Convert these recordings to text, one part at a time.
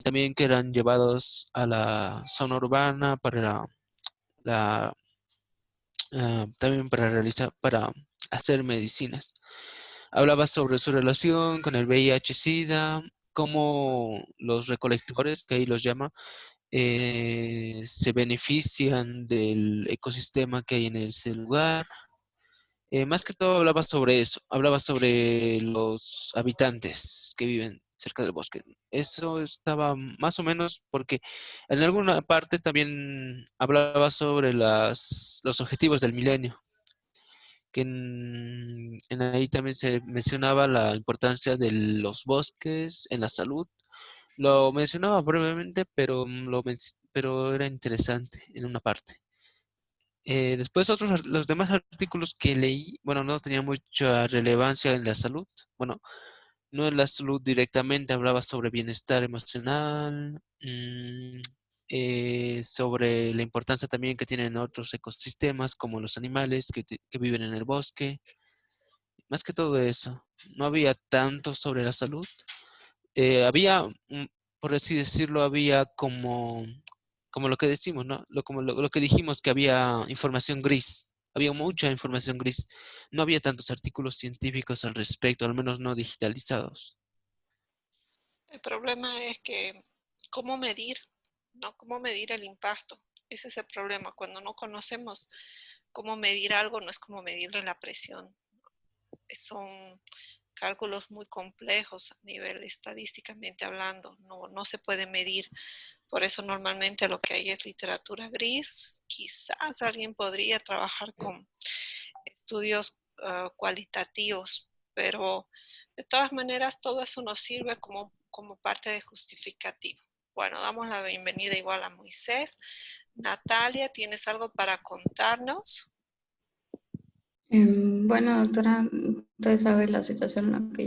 también que eran llevados a la zona urbana la, también para hacer medicinas. Hablaba sobre su relación con el VIH-Sida, cómo los recolectores, que ahí los llama, se benefician del ecosistema que hay en ese lugar. Más que todo hablaba sobre eso, hablaba sobre los habitantes que viven cerca del bosque. Eso estaba más o menos porque en alguna parte también hablaba sobre los objetivos del milenio, que en ahí también se mencionaba la importancia de los bosques en la salud. Lo mencionaba brevemente, pero era interesante en una parte. Después los demás artículos que leí, bueno, no tenían mucha relevancia en la salud. Bueno, no en la salud directamente, hablaba sobre bienestar emocional, sobre la importancia también que tienen otros ecosistemas como los animales que viven en el bosque. Más que todo eso, no había tanto sobre la salud. Había, por así decirlo, había como lo que decimos, ¿no? Lo que dijimos que había información gris. Había mucha información gris. No había tantos artículos científicos al respecto, al menos no digitalizados. El problema es que, ¿cómo medir? ¿No? ¿Cómo medir el impacto? Ese es el problema. Cuando no conocemos cómo medir algo, no es como medirle la presión. Son cálculos muy complejos a nivel estadísticamente hablando. No se puede medir. Por eso normalmente lo que hay es literatura gris. Quizás alguien podría trabajar con estudios cualitativos, pero de todas maneras todo eso nos sirve como parte de justificativo. Bueno, damos la bienvenida igual a Moisés. Natalia, ¿tienes algo para contarnos? Bueno, doctora, usted sabe la situación en la que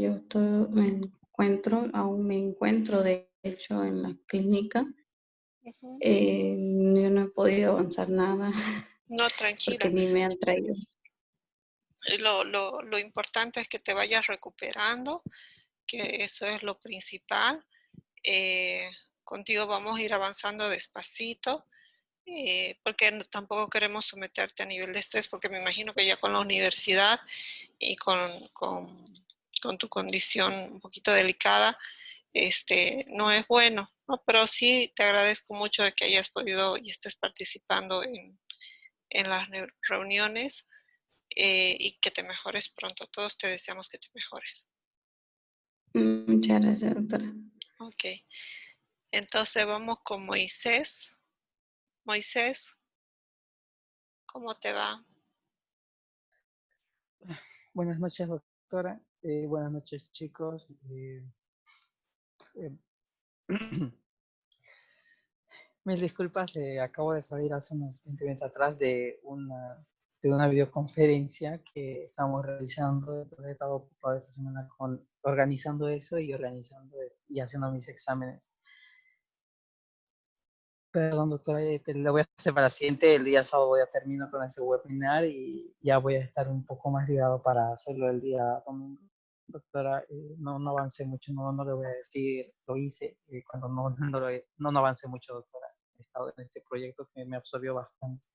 me encuentro, aún me encuentro de hecho en la clínica. Ujú. Yo no he podido avanzar nada No, porque tranquila. ni me han traído. Lo importante es que te vayas recuperando, que eso es lo principal. Eh, Contigo vamos a ir avanzando despacito, porque tampoco queremos someterte a nivel de estrés, porque me imagino que ya con la universidad y con tu condición un poquito delicada, no es bueno, ¿no? Pero sí te agradezco mucho de que hayas podido y estés participando en las reuniones, y que te mejores pronto. Todos te deseamos que te mejores. Muchas gracias, doctora. Ok, entonces vamos con Moisés. Moisés, ¿cómo te va? Buenas noches, doctora. Buenas noches, chicos. Eh, Mil disculpas, acabo de salir hace unos 20 minutos atrás de una videoconferencia que estamos realizando. Entonces he estado ocupado esta semana organizando eso y haciendo mis exámenes. Perdón, doctora, lo voy a hacer para la siguiente. El día sábado voy a terminar con ese webinar y ya voy a estar un poco más ligado para hacerlo el día domingo. Doctora, no avancé mucho, no le voy a decir, lo hice, cuando no avancé mucho, doctora. He estado en este proyecto que me absorbió bastante.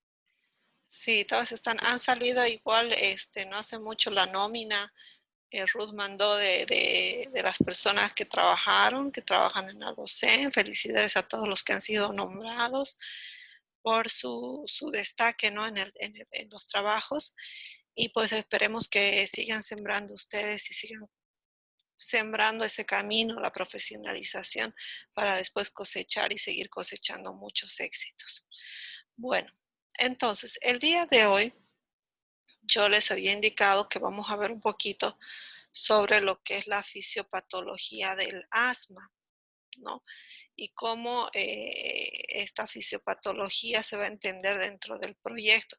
Sí, todos han salido igual, no hace mucho la nómina. Ruth mandó de las personas que trabajan en Algocén. Felicidades a todos los que han sido nombrados por su destaque, ¿no? En los trabajos. Y pues esperemos que sigan sembrando ustedes y sigan sembrando ese camino, la profesionalización, para después cosechar y seguir cosechando muchos éxitos. Bueno, entonces, el día de hoy yo les había indicado que vamos a ver un poquito sobre lo que es la fisiopatología del asma, ¿no? Y cómo esta fisiopatología se va a entender dentro del proyecto.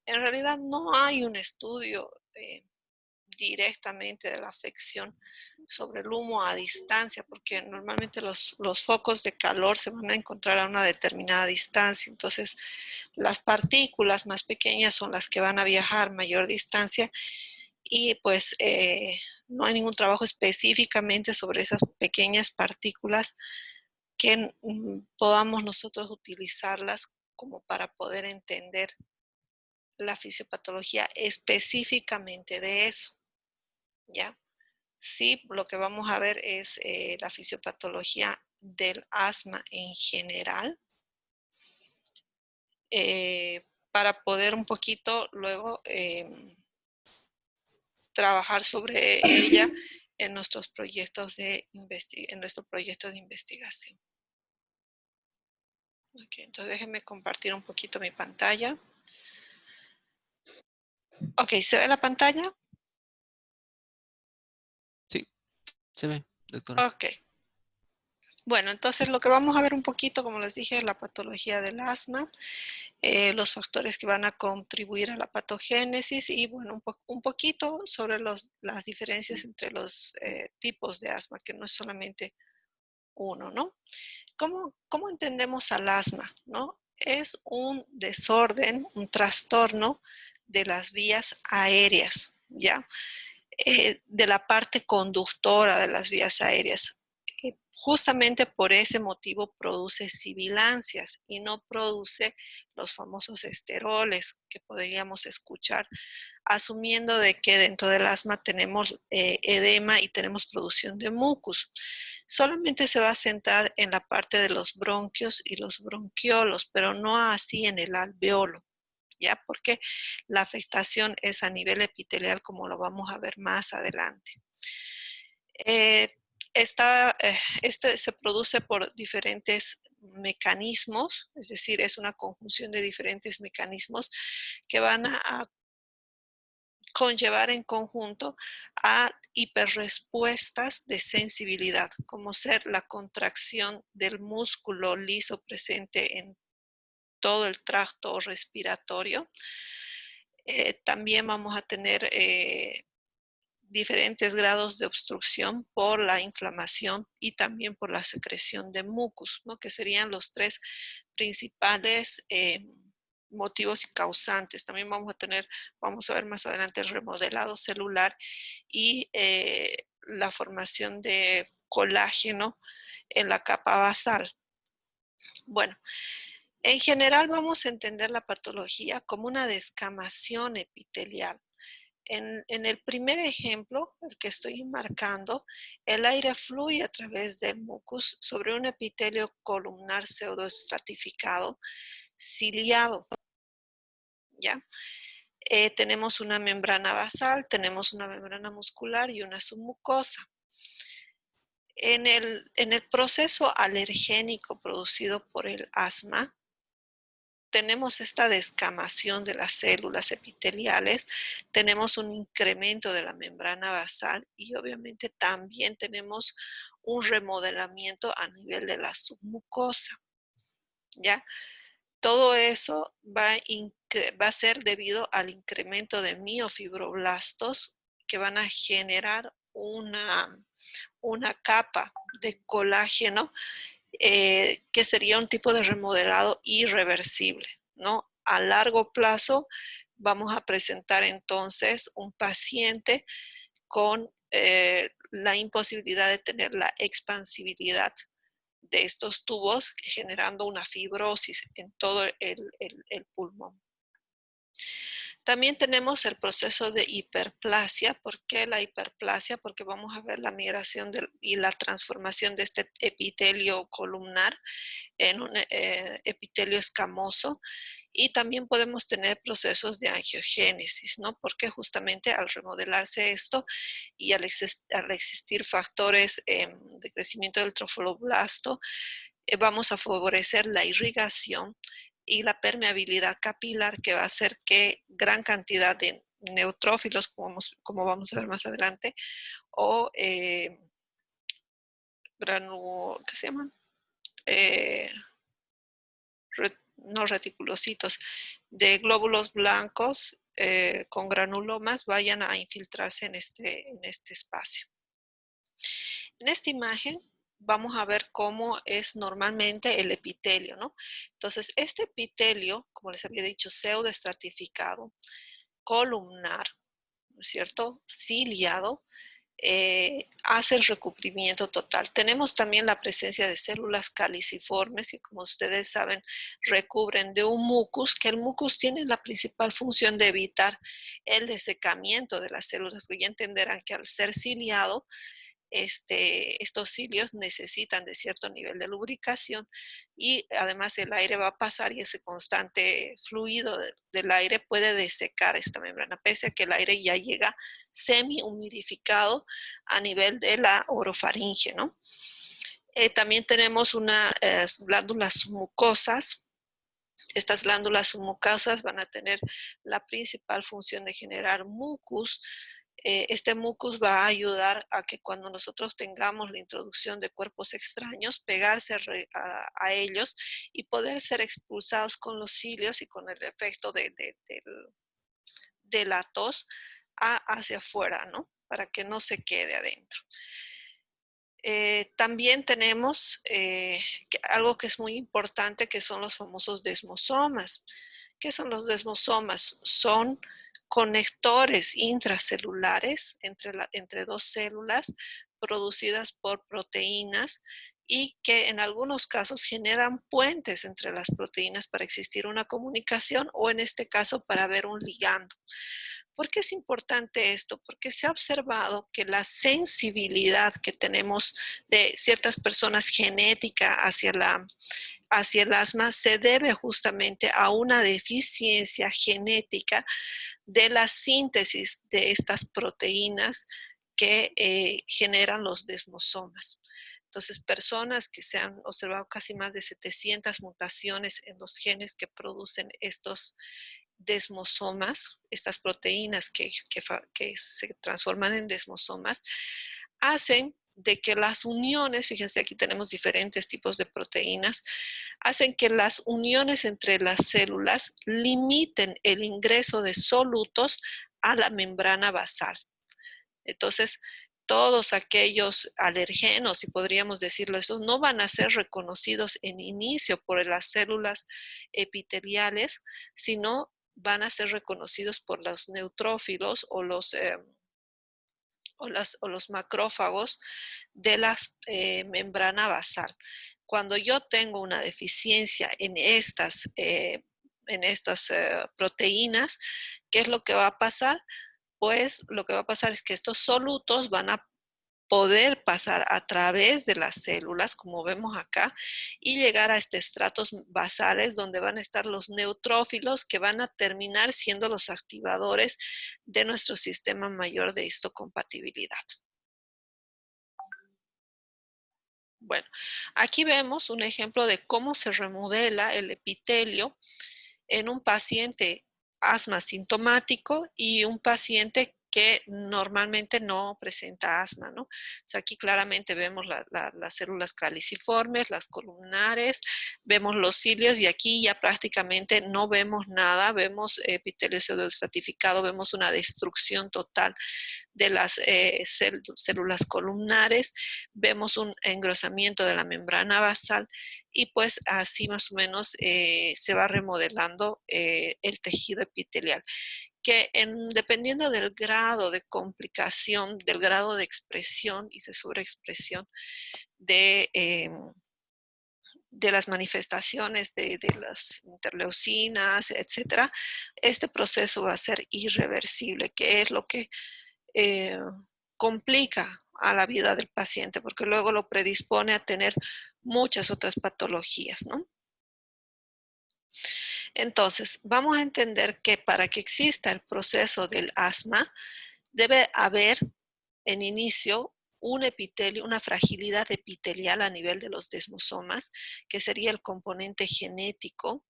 En realidad no hay un estudio directamente de la afección sobre el humo a distancia, porque normalmente los focos de calor se van a encontrar a una determinada distancia. Entonces, las partículas más pequeñas son las que van a viajar mayor distancia y pues no hay ningún trabajo específicamente sobre esas pequeñas partículas que podamos nosotros utilizarlas como para poder entender la fisiopatología específicamente de eso, ¿ya? Sí, lo que vamos a ver es la fisiopatología del asma en general, para poder un poquito luego trabajar sobre ella en nuestros proyectos de investigación. Ok, entonces déjenme compartir un poquito mi pantalla. Ok, ¿se ve la pantalla? Sí, se ve, doctora. Ok. Bueno, entonces lo que vamos a ver un poquito, como les dije, es la patología del asma, los factores que van a contribuir a la patogénesis y, bueno, un poquito sobre las diferencias entre los tipos de asma, que no es solamente uno, ¿no? ¿Cómo entendemos al asma, no? Es un desorden, un trastorno de las vías aéreas, ¿ya? De la parte conductora de las vías aéreas. Justamente por ese motivo produce sibilancias y no produce los famosos esteroles que podríamos escuchar, asumiendo de que dentro del asma tenemos edema y tenemos producción de mucus. Solamente se va a centrar en la parte de los bronquios y los bronquiolos, pero no así en el alveolo, ¿ya? Porque la afectación es a nivel epitelial, como lo vamos a ver más adelante. Este se produce por diferentes mecanismos, es decir, es una conjunción de diferentes mecanismos que van a conllevar en conjunto a hiperrespuestas de sensibilidad, como ser la contracción del músculo liso presente en todo el tracto respiratorio. También vamos a tener diferentes grados de obstrucción por la inflamación y también por la secreción de mucus, ¿no? Que serían los tres principales motivos y causantes. También vamos a ver más adelante el remodelado celular y la formación de colágeno en la capa basal. Bueno, en general vamos a entender la patología como una descamación epitelial. En el primer ejemplo, el que estoy marcando, el aire fluye a través del mucus sobre un epitelio columnar pseudoestratificado, ciliado, ¿ya? Tenemos una membrana basal, tenemos una membrana muscular y una submucosa. En el proceso alergénico producido por el asma, tenemos esta descamación de las células epiteliales, tenemos un incremento de la membrana basal y obviamente también tenemos un remodelamiento a nivel de la submucosa, ¿ya? Todo eso va a ser debido al incremento de miofibroblastos que van a generar una capa de colágeno que sería un tipo de remodelado irreversible, ¿no? A largo plazo vamos a presentar entonces un paciente con la imposibilidad de tener la expansibilidad de estos tubos, generando una fibrosis en todo el pulmón. También tenemos el proceso de hiperplasia. ¿Por qué la hiperplasia? Porque vamos a ver la migración y la transformación de este epitelio columnar en un epitelio escamoso, y también podemos tener procesos de angiogénesis, ¿no? Porque justamente al remodelarse esto y al existir factores de crecimiento del trofoloblasto, vamos a favorecer la irrigación y la permeabilidad capilar, que va a hacer que gran cantidad de neutrófilos, como vamos a ver más adelante, o ¿qué se llaman? No reticulocitos, de glóbulos blancos con granulomas vayan a infiltrarse en este espacio. En esta imagen vamos a ver cómo es normalmente el epitelio, ¿no? Entonces, este epitelio, como les había dicho, pseudoestratificado, columnar, ¿no es cierto? Ciliado, hace el recubrimiento total. Tenemos también la presencia de células caliciformes que, como ustedes saben, recubren de un mucus, que el mucus tiene la principal función de evitar el desecamiento de las células, porque ya entenderán que al ser ciliado, estos cilios necesitan de cierto nivel de lubricación y además el aire va a pasar y ese constante fluido del aire puede desecar esta membrana, pese a que el aire ya llega semi-humidificado a nivel de la orofaringe, ¿no? También tenemos unas glándulas mucosas. Estas glándulas mucosas van a tener la principal función de generar mucus. Este mucus va a ayudar a que cuando nosotros tengamos la introducción de cuerpos extraños, pegarse a ellos y poder ser expulsados con los cilios y con el efecto de la tos hacia afuera, ¿no? Para que no se quede adentro. También tenemos algo que es muy importante, que son los famosos desmosomas. ¿Qué son los desmosomas? Son conectores intracelulares entre dos células producidas por proteínas y que en algunos casos generan puentes entre las proteínas para existir una comunicación o en este caso para ver un ligando. ¿Por qué es importante esto? Porque se ha observado que la sensibilidad que tenemos de ciertas personas genética hacia el asma se debe justamente a una deficiencia genética de la síntesis de estas proteínas que generan los desmosomas. Entonces, personas que se han observado casi más de 700 mutaciones en los genes que producen estos desmosomas, estas proteínas que se transforman en desmosomas, hacen de que las uniones, fíjense aquí tenemos diferentes tipos de proteínas, hacen que las uniones entre las células limiten el ingreso de solutos a la membrana basal. Entonces, todos aquellos alergenos, si podríamos decirlo eso, no van a ser reconocidos en inicio por las células epiteliales, sino van a ser reconocidos por los neutrófilos o los macrófagos de la membrana basal. Cuando yo tengo una deficiencia en estas proteínas, ¿qué es lo que va a pasar? Pues lo que va a pasar es que estos solutos van a poder pasar a través de las células, como vemos acá, y llegar a estratos basales donde van a estar los neutrófilos que van a terminar siendo los activadores de nuestro sistema mayor de histocompatibilidad. Bueno, aquí vemos un ejemplo de cómo se remodela el epitelio en un paciente asma sintomático y un paciente que normalmente no presenta asma, ¿no? O sea, aquí claramente vemos las células caliciformes, las columnares, vemos los cilios y aquí ya prácticamente no vemos nada, vemos epitelio pseudoestratificado, vemos una destrucción total de las células columnares, vemos un engrosamiento de la membrana basal y pues así más o menos se va remodelando el tejido epitelial, que dependiendo del grado de complicación, del grado de expresión y de sobreexpresión de las manifestaciones de las interleucinas, etcétera, este proceso va a ser irreversible, que es lo que complica a la vida del paciente, porque luego lo predispone a tener muchas otras patologías, ¿no? Entonces, vamos a entender que para que exista el proceso del asma, debe haber en inicio un epitelio, una fragilidad epitelial a nivel de los desmosomas, que sería el componente genético.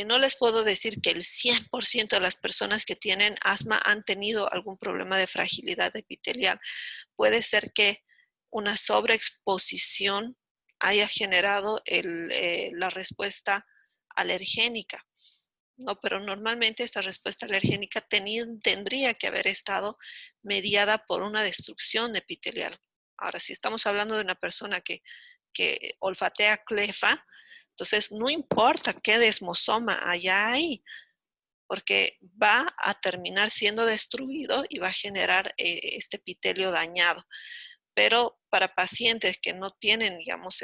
No les puedo decir que el 100% de las personas que tienen asma han tenido algún problema de fragilidad epitelial. Puede ser que una sobreexposición haya generado la respuesta alergénica, ¿no? Pero normalmente esta respuesta alergénica tendría que haber estado mediada por una destrucción epitelial. Ahora, si estamos hablando de una persona que olfatea clefa, entonces no importa qué desmosoma haya ahí, porque va a terminar siendo destruido y va a generar este epitelio dañado. Pero para pacientes que no tienen, digamos,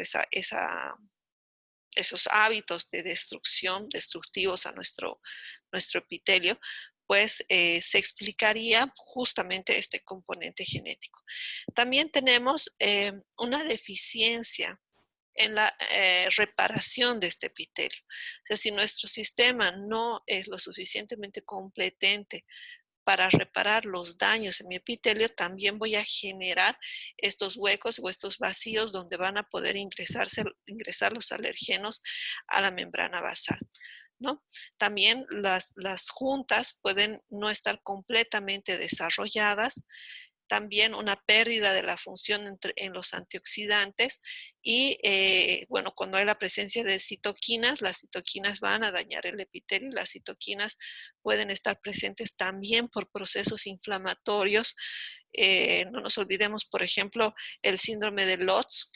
esos hábitos de destrucción, destructivos a nuestro epitelio, pues se explicaría justamente este componente genético. También tenemos una deficiencia en la reparación de este epitelio. O sea, si nuestro sistema no es lo suficientemente competente para reparar los daños en mi epitelio, también voy a generar estos huecos o estos vacíos donde van a poder ingresar los alergenos a la membrana basal, ¿no? También las juntas pueden no estar completamente desarrolladas, también una pérdida de la función en los antioxidantes y, bueno, cuando hay la presencia de citoquinas, las citoquinas van a dañar el epitelio y las citoquinas pueden estar presentes también por procesos inflamatorios. No nos olvidemos, por ejemplo, el síndrome de Lotz,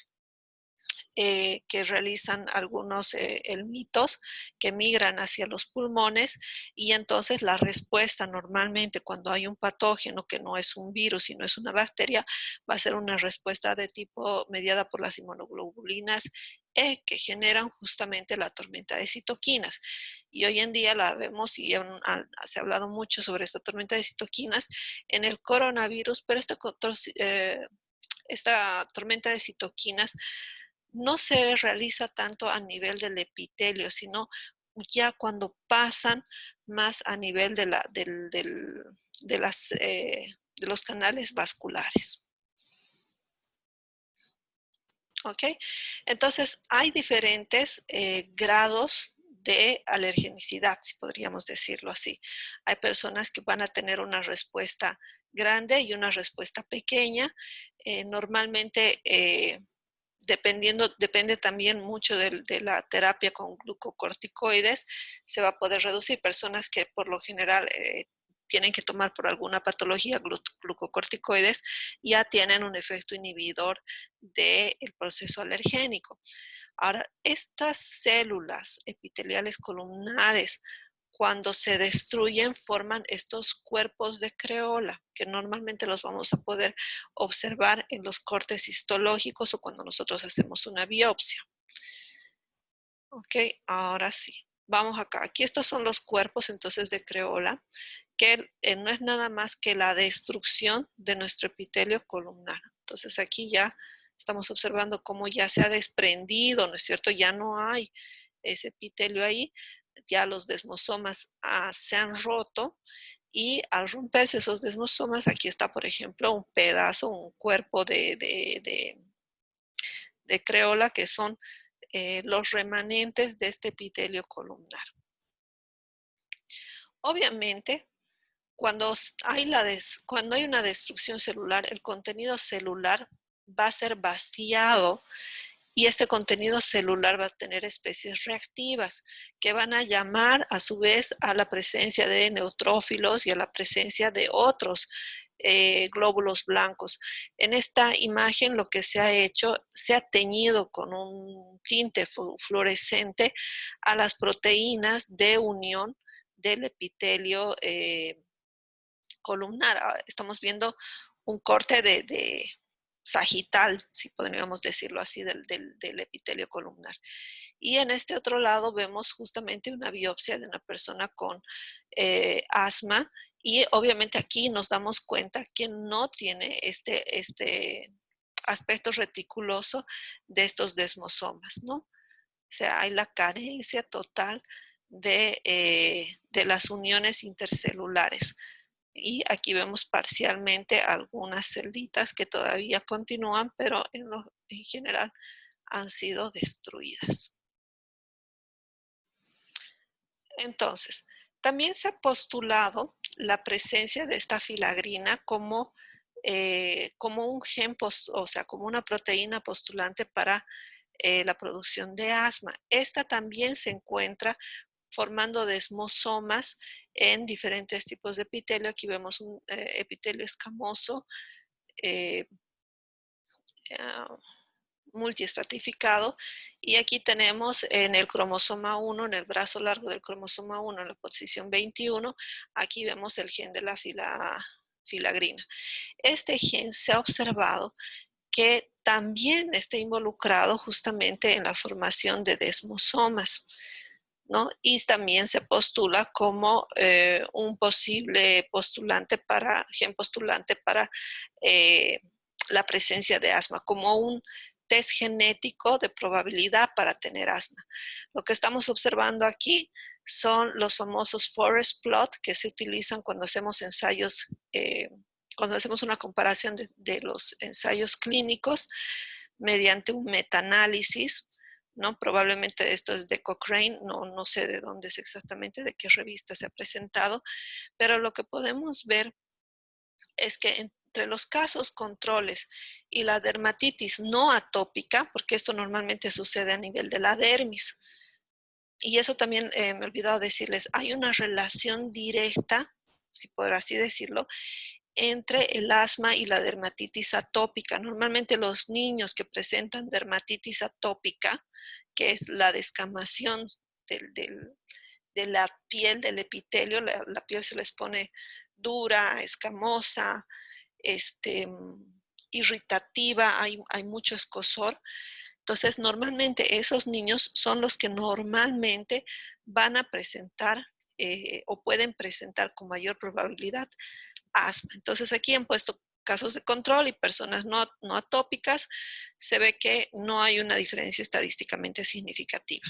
que realizan algunos elmitos que migran hacia los pulmones y entonces la respuesta normalmente cuando hay un patógeno que no es un virus sino es una bacteria va a ser una respuesta de tipo mediada por las inmunoglobulinas E que generan justamente la tormenta de citoquinas. Y hoy en día la vemos y se ha hablado mucho sobre esta tormenta de citoquinas en el coronavirus, pero esta tormenta de citoquinas no se realiza tanto a nivel del epitelio, sino ya cuando pasan más a nivel de los canales vasculares. ¿Ok? Entonces, hay diferentes grados de alergenicidad, si podríamos decirlo así. Hay personas que van a tener una respuesta grande y una respuesta pequeña. Normalmente, depende también mucho de la terapia con glucocorticoides, se va a poder reducir. Personas que por lo general tienen que tomar por alguna patología glucocorticoides, ya tienen un efecto inhibidor del proceso alergénico. Ahora, estas células epiteliales columnares, cuando se destruyen, forman estos cuerpos de creola, que normalmente los vamos a poder observar en los cortes histológicos o cuando nosotros hacemos una biopsia. Ok, ahora sí. Vamos acá. Aquí estos son los cuerpos entonces de creola, que no es nada más que la destrucción de nuestro epitelio columnar. Entonces aquí ya estamos observando cómo ya se ha desprendido, ¿no es cierto? Ya no hay ese epitelio ahí, ya los desmosomas se han roto y al romperse esos desmosomas, aquí está, por ejemplo, un pedazo, un cuerpo de creola que son los remanentes de este epitelio columnar. Obviamente, cuando hay una destrucción celular, el contenido celular va a ser vaciado y este contenido celular va a tener especies reactivas que van a llamar a su vez a la presencia de neutrófilos y a la presencia de otros glóbulos blancos. En esta imagen lo que se ha hecho, se ha teñido con un tinte fluorescente a las proteínas de unión del epitelio columnar. Estamos viendo un corte de sagital, si podríamos decirlo así, del epitelio columnar. Y en este otro lado vemos justamente una biopsia de una persona con asma y obviamente aquí nos damos cuenta que no tiene este aspecto reticuloso de estos desmosomas, ¿no? O sea, hay la carencia total de las uniones intercelulares. Y aquí vemos parcialmente algunas celditas que todavía continúan, pero en general han sido destruidas. Entonces, también se ha postulado la presencia de esta filagrina como un gen, o sea, como una proteína postulante para la producción de asma. Esta también se encuentra formando desmosomas en diferentes tipos de epitelio. Aquí vemos un epitelio escamoso. multiestratificado, y aquí tenemos en el cromosoma 1, en el brazo largo del cromosoma 1, en la posición 21, aquí vemos el gen de la filagrina. Este gen se ha observado que también está involucrado justamente en la formación de desmosomas, ¿no? Y también se postula como un posible gen postulante para la presencia de asma, como un test genético de probabilidad para tener asma. Lo que estamos observando aquí son los famosos forest plot que se utilizan cuando hacemos ensayos, cuando hacemos una comparación de los ensayos clínicos mediante un metaanálisis, ¿no? Probablemente esto es de Cochrane, no sé de dónde es exactamente, de qué revista se ha presentado, pero lo que podemos ver es que entre los casos controles y la dermatitis no atópica, porque esto normalmente sucede a nivel de la dermis, y eso también me he olvidado decirles, hay una relación directa, si por así decirlo, entre el asma y la dermatitis atópica. Normalmente los niños que presentan dermatitis atópica, que es la descamación de la piel, del epitelio, la piel se les pone dura, escamosa, irritativa, hay mucho escozor. Entonces, normalmente esos niños son los que normalmente van a presentar o pueden presentar con mayor probabilidad asma. Entonces, aquí han puesto casos de control y personas no atópicas. Se ve que no hay una diferencia estadísticamente significativa.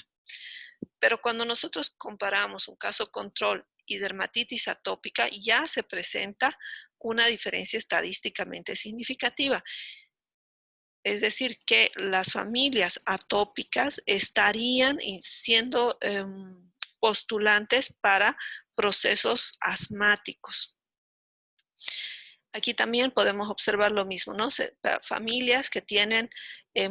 Pero cuando nosotros comparamos un caso control y dermatitis atópica, ya se presenta una diferencia estadísticamente significativa. Es decir, que las familias atópicas estarían siendo postulantes para procesos asmáticos. Aquí también podemos observar lo mismo, ¿no? Familias que tienen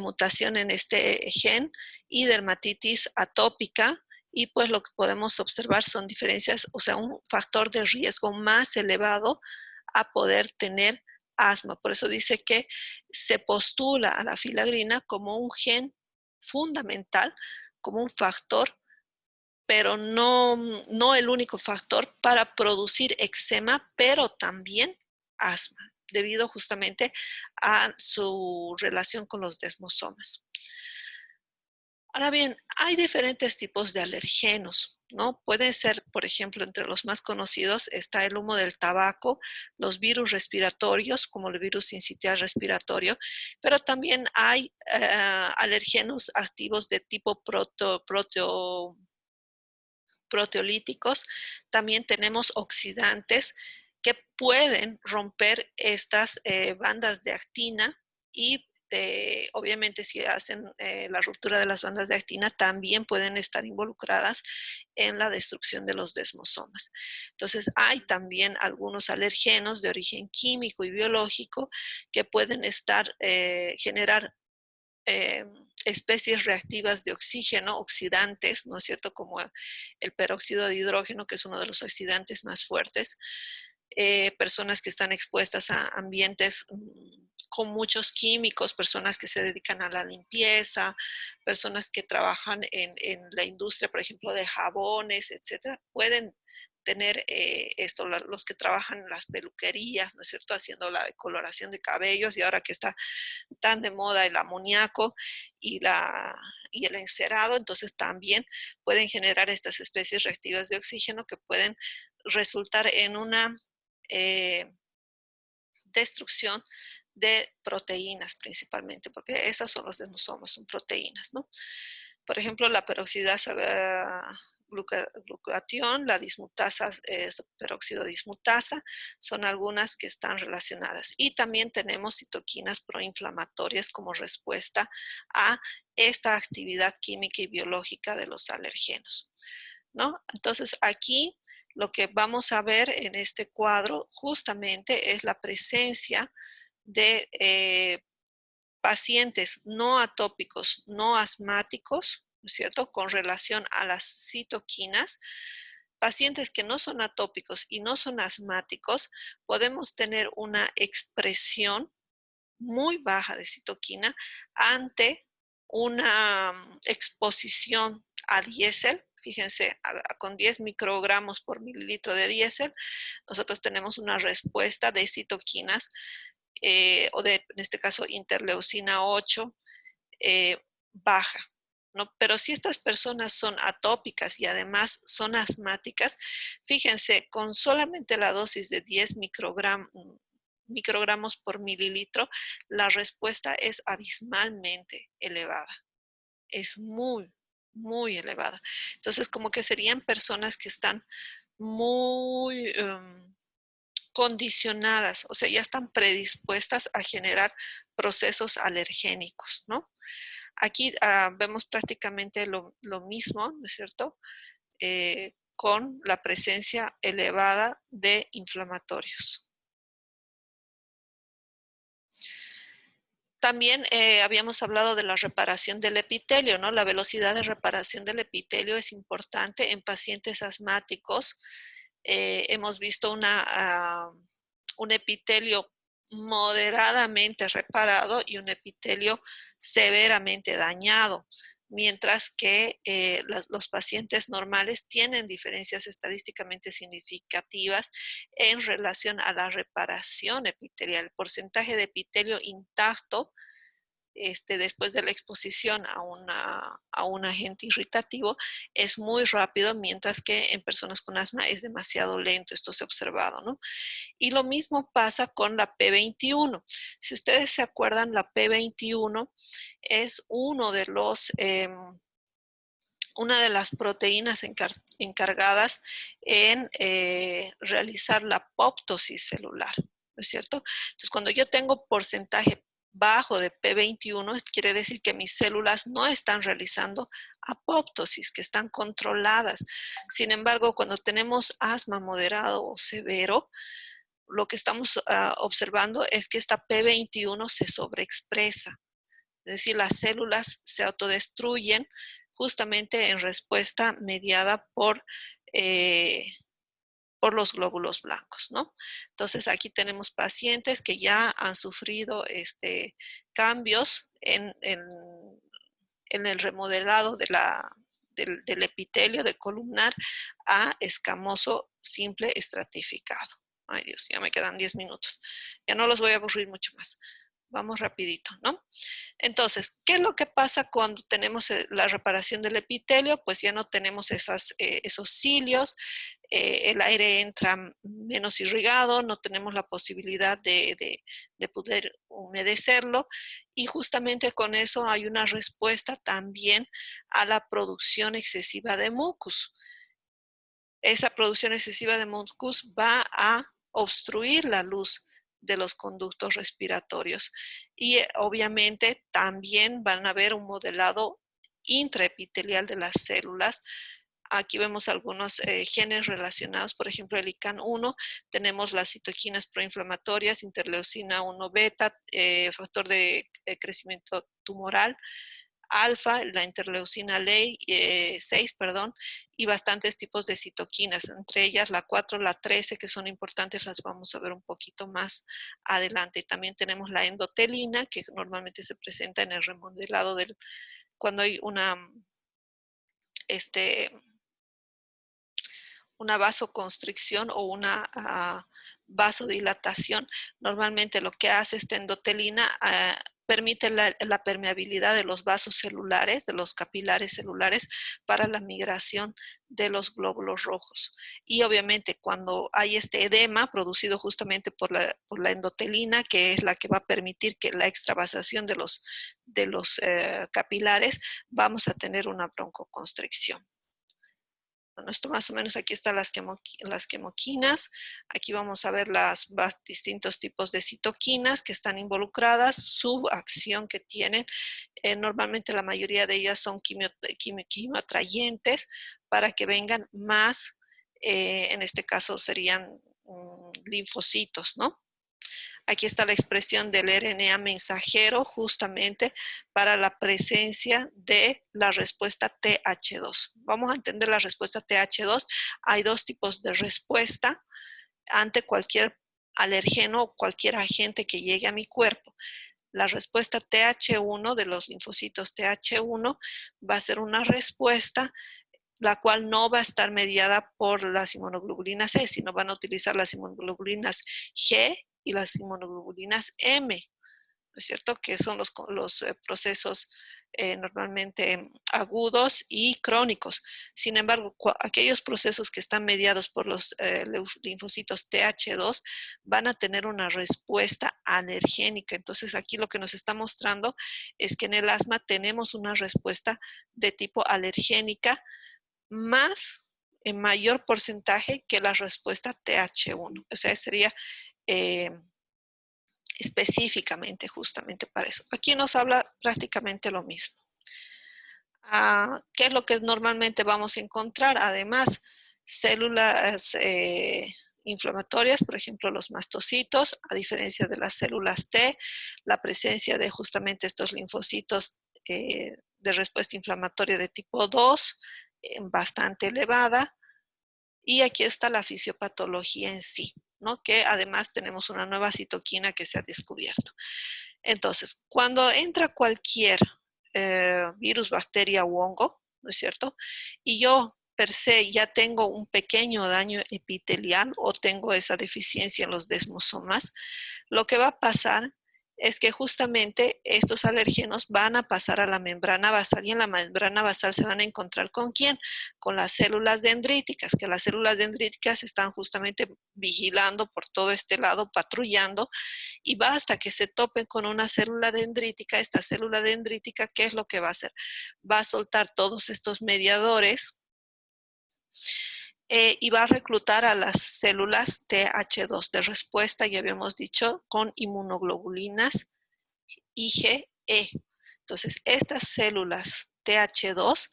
mutación en este gen y dermatitis atópica, y pues lo que podemos observar son diferencias, o sea, un factor de riesgo más elevado a poder tener asma. Por eso dice que se postula a la filagrina como un gen fundamental, como un factor, pero no el único factor para producir eczema, pero también asma, debido justamente a su relación con los desmosomas. Ahora bien, hay diferentes tipos de alergenos, ¿no? Pueden ser, por ejemplo, entre los más conocidos está el humo del tabaco, los virus respiratorios, como el virus sincitial respiratorio, pero también hay alergenos activos de tipo proteolíticos. También tenemos oxidantes que pueden romper estas bandas de actina y obviamente si hacen la ruptura de las bandas de actina también pueden estar involucradas en la destrucción de los desmosomas. Entonces hay también algunos alergenos de origen químico y biológico que pueden generar especies reactivas de oxígeno, oxidantes, ¿no es cierto? Como el peróxido de hidrógeno, que es uno de los oxidantes más fuertes. Personas que están expuestas a ambientes con muchos químicos, personas que se dedican a la limpieza, personas que trabajan en la industria, por ejemplo, de jabones, etcétera, pueden tener esto, los que trabajan en las peluquerías, ¿no es cierto?, haciendo la decoloración de cabellos, y ahora que está tan de moda el amoníaco y el encerado, entonces también pueden generar estas especies reactivas de oxígeno que pueden resultar en una destrucción de proteínas principalmente, porque esas son los desmosomas, son proteínas, ¿no? Por ejemplo, la peroxidasa glucatión, la dismutasa, peróxido dismutasa, son algunas que están relacionadas. Y también tenemos citoquinas proinflamatorias como respuesta a esta actividad química y biológica de los alergenos, ¿no? Entonces, aquí lo que vamos a ver en este cuadro justamente es la presencia de pacientes no atópicos, no asmáticos, ¿no es cierto?, con relación a las citoquinas. Pacientes que no son atópicos y no son asmáticos, podemos tener una expresión muy baja de citoquina ante una exposición a diésel. Fíjense, con 10 microgramos por mililitro de diésel, nosotros tenemos una respuesta de citoquinas, en este caso, interleucina 8, baja, ¿no? Pero si estas personas son atópicas y además son asmáticas, fíjense, con solamente la dosis de 10 microgramos por mililitro, la respuesta es abismalmente elevada. Es muy, muy elevada. Entonces, como que serían personas que están muy condicionadas, o sea, ya están predispuestas a generar procesos alergénicos, ¿no? Aquí vemos prácticamente lo mismo, ¿no es cierto? Con la presencia elevada de inflamatorios. También habíamos hablado de la reparación del epitelio, ¿no? La velocidad de reparación del epitelio es importante en pacientes asmáticos. Hemos visto un epitelio moderadamente reparado y un epitelio severamente dañado, mientras que los pacientes normales tienen diferencias estadísticamente significativas en relación a la reparación epitelial. El porcentaje de epitelio intacto después de la exposición a un agente irritativo es muy rápido, mientras que en personas con asma es demasiado lento. Esto se ha observado, ¿no? Y lo mismo pasa con la P21. Si ustedes se acuerdan, la P21 es una de las proteínas encargadas en realizar la apoptosis celular, ¿no es cierto? Entonces, cuando yo tengo porcentaje bajo de P21, quiere decir que mis células no están realizando apoptosis, que están controladas. Sin embargo, cuando tenemos asma moderado o severo, lo que estamos observando es que esta P21 se sobreexpresa. Es decir, las células se autodestruyen justamente en respuesta mediada por los glóbulos blancos, ¿no? Entonces, aquí tenemos pacientes que ya han sufrido cambios en el remodelado del epitelio de columnar a escamoso simple estratificado. Ay, Dios, ya me quedan 10 minutos. Ya no los voy a aburrir mucho más. Vamos rapidito, ¿no? Entonces, ¿qué es lo que pasa cuando tenemos la reparación del epitelio? Pues ya no tenemos esos cilios, el aire entra menos irrigado, no tenemos la posibilidad de poder humedecerlo, y justamente con eso hay una respuesta también a la producción excesiva de mucus. Esa producción excesiva de mucus va a obstruir la luz de los conductos respiratorios y obviamente también van a haber un modelado intraepitelial de las células. Aquí vemos algunos genes relacionados, por ejemplo, el ICAN1, tenemos las citoquinas proinflamatorias, interleucina 1 beta, factor de crecimiento tumoral, alfa, la interleucina 6, y bastantes tipos de citoquinas, entre ellas la 4, la 13, que son importantes, las vamos a ver un poquito más adelante. Y también tenemos la endotelina, que normalmente se presenta en el remodelado cuando hay una vasoconstricción o una vasodilatación. Normalmente lo que hace esta endotelina permite la permeabilidad de los vasos celulares, de los capilares celulares, para la migración de los glóbulos rojos. Y obviamente cuando hay este edema producido justamente por la endotelina, que es la que va a permitir que la extravasación de los capilares, vamos a tener una broncoconstricción. Bueno, esto más o menos, aquí están las quemoquinas. Aquí vamos a ver los distintos tipos de citoquinas que están involucradas, su acción que tienen. Normalmente la mayoría de ellas son quimioatrayentes para que vengan más, en este caso serían linfocitos, ¿no? Aquí está la expresión del RNA mensajero justamente para la presencia de la respuesta TH2. Vamos a entender la respuesta TH2. Hay dos tipos de respuesta ante cualquier alergeno o cualquier agente que llegue a mi cuerpo. La respuesta TH1 de los linfocitos TH1 va a ser una respuesta la cual no va a estar mediada por las inmunoglobulinas E, sino van a utilizar las inmunoglobulinas G y las inmunoglobulinas M, ¿no es cierto? Que son los procesos normalmente agudos y crónicos. Sin embargo, aquellos procesos que están mediados por los linfocitos TH2 van a tener una respuesta alergénica. Entonces, aquí lo que nos está mostrando es que en el asma tenemos una respuesta de tipo alergénica más en mayor porcentaje que la respuesta TH1. O sea, sería específicamente justamente para eso. Aquí nos habla prácticamente lo mismo. ¿Qué es lo que normalmente vamos a encontrar? Además, células inflamatorias, por ejemplo, los mastocitos, a diferencia de las células T, la presencia de justamente estos linfocitos de respuesta inflamatoria de tipo 2, bastante elevada. Y aquí está la fisiopatología en sí, ¿no? Que además tenemos una nueva citoquina que se ha descubierto. Entonces, cuando entra cualquier virus, bacteria u hongo, ¿no es cierto? Y yo per se ya tengo un pequeño daño epitelial o tengo esa deficiencia en los desmosomas, lo que va a pasar es que justamente estos alérgenos van a pasar a la membrana basal y en la membrana basal se van a encontrar ¿con quién? Con las células dendríticas, que las células dendríticas están justamente vigilando por todo este lado, patrullando, y va hasta que se topen con una célula dendrítica. Esta célula dendrítica, ¿qué es lo que va a hacer? Va a soltar todos estos mediadores y va a reclutar a las células TH2 de respuesta, ya habíamos dicho, con inmunoglobulinas IgE. Entonces, estas células TH2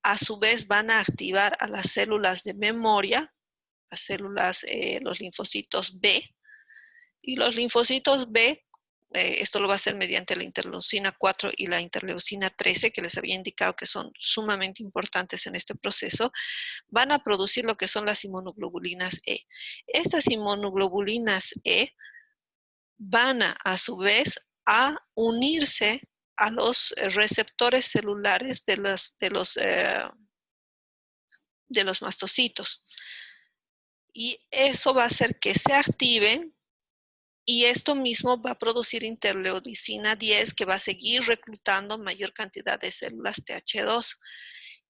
a su vez van a activar a las células de memoria, las células, los linfocitos B, y los linfocitos B, esto lo va a hacer mediante la interleucina 4 y la interleucina 13, que les había indicado que son sumamente importantes en este proceso, van a producir lo que son las inmunoglobulinas E. Estas inmunoglobulinas E van a su vez a unirse a los receptores celulares de los mastocitos. Y eso va a hacer que se activen. Y esto mismo va a producir interleucina 10 que va a seguir reclutando mayor cantidad de células TH2.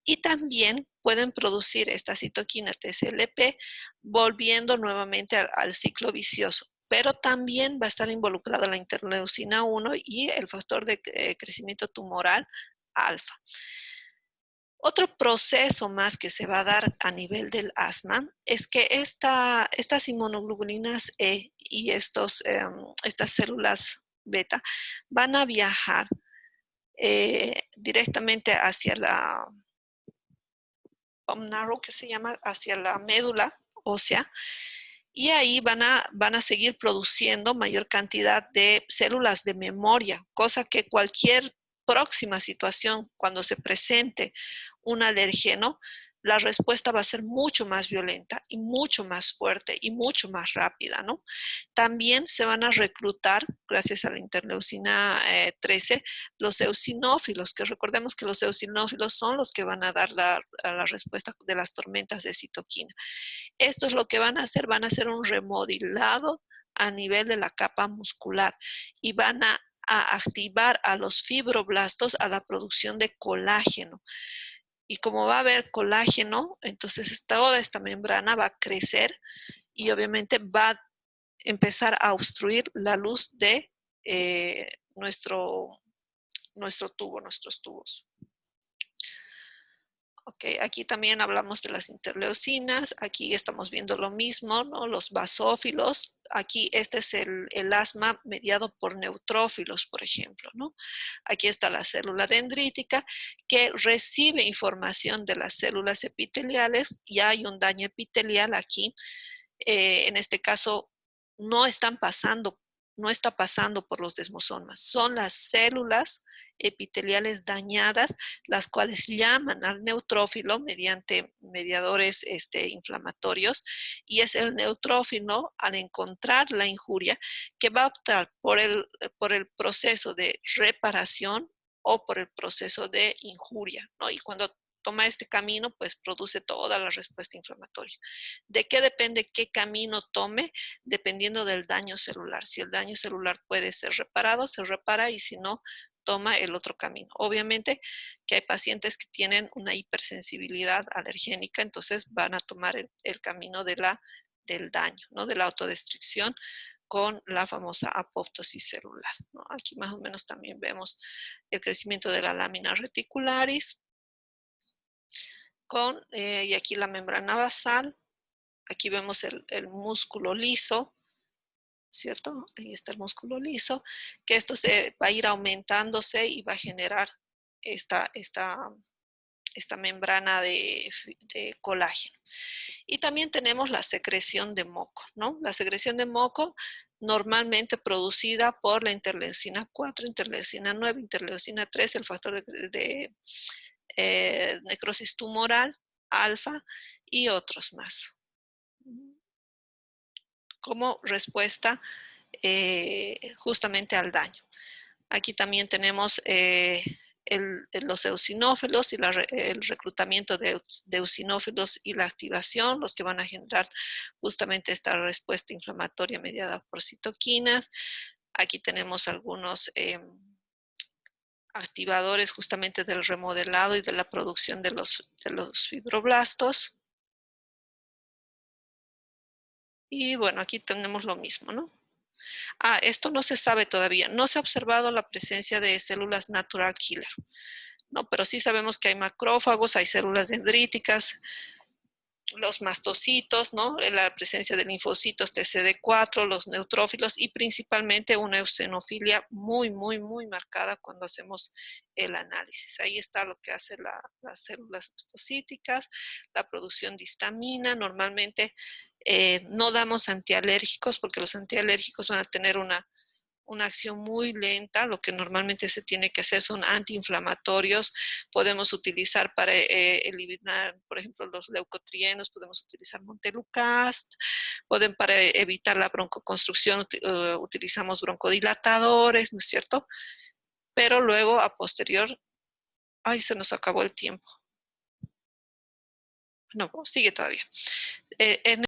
Y también pueden producir esta citoquina TSLP volviendo nuevamente al ciclo vicioso. Pero también va a estar involucrada la interleucina 1 y el factor de crecimiento tumoral alfa. Otro proceso más que se va a dar a nivel del asma es que estas inmunoglobulinas E y estas células beta van a viajar directamente hacia la bone marrow, que se llama, hacia la médula ósea, y ahí van a seguir produciendo mayor cantidad de células de memoria, cosa que cualquier próxima situación, cuando se presente un alérgeno, la respuesta va a ser mucho más violenta y mucho más fuerte y mucho más rápida, ¿no? También se van a reclutar, gracias a la interleucina 13, los eosinófilos, que recordemos que los eosinófilos son los que van a dar la respuesta de las tormentas de citoquina. Esto es lo que van a hacer un remodelado a nivel de la capa muscular y van a activar a los fibroblastos a la producción de colágeno. Y como va a haber colágeno, entonces toda esta membrana va a crecer y obviamente va a empezar a obstruir la luz de nuestros tubos. Ok, aquí también hablamos de las interleucinas, aquí estamos viendo lo mismo, ¿no? Los basófilos, aquí este es el asma mediado por neutrófilos, por ejemplo, ¿no? Aquí está la célula dendrítica que recibe información de las células epiteliales, ya hay un daño epitelial aquí, en este caso no están pasando no está pasando por los desmosomas. Son las células epiteliales dañadas, las cuales llaman al neutrófilo mediante mediadores inflamatorios, y es el neutrófilo, al encontrar la injuria, que va a optar por el proceso de reparación o por el proceso de injuria, ¿no? Y cuando toma este camino, pues produce toda la respuesta inflamatoria. ¿De qué depende qué camino tome? Dependiendo del daño celular. Si el daño celular puede ser reparado, se repara, y si no, toma el otro camino. Obviamente que hay pacientes que tienen una hipersensibilidad alergénica, entonces van a tomar el camino del daño, ¿no? De la autodestrucción, con la famosa apoptosis celular, ¿no? Aquí más o menos también vemos el crecimiento de la lámina reticularis, y aquí la membrana basal. Aquí vemos el músculo liso, ¿cierto? Ahí está el músculo liso, que esto se va a ir aumentándose y va a generar esta membrana de colágeno. Y también tenemos la secreción de moco, ¿no? La secreción de moco normalmente producida por la interleucina 4, interleucina 9, interleucina 3, el factor de necrosis tumoral, alfa y otros más, como respuesta justamente al daño. Aquí también tenemos los eosinófilos y el reclutamiento de eosinófilos y la activación, los que van a generar justamente esta respuesta inflamatoria mediada por citoquinas. Aquí tenemos algunos activadores justamente del remodelado y de la producción de los fibroblastos. Y bueno, aquí tenemos lo mismo, ¿no? Esto no se sabe todavía. No se ha observado la presencia de células natural killer, ¿no? Pero sí sabemos que hay macrófagos, hay células dendríticas, los mastocitos, ¿no? La presencia de linfocitos TCD4, los neutrófilos y principalmente una eosinofilia muy, muy, muy marcada cuando hacemos el análisis. Ahí está lo que hace las células mastocíticas, la producción de histamina. Normalmente no damos antialérgicos porque los antialérgicos van a tener una acción muy lenta. Lo que normalmente se tiene que hacer son antiinflamatorios. Podemos utilizar para eliminar, por ejemplo, los leucotrienos, podemos utilizar Montelukast, para evitar la broncoconstrucción utilizamos broncodilatadores, ¿no es cierto? Pero luego, a posterior, se nos acabó el tiempo. No, sigue todavía. En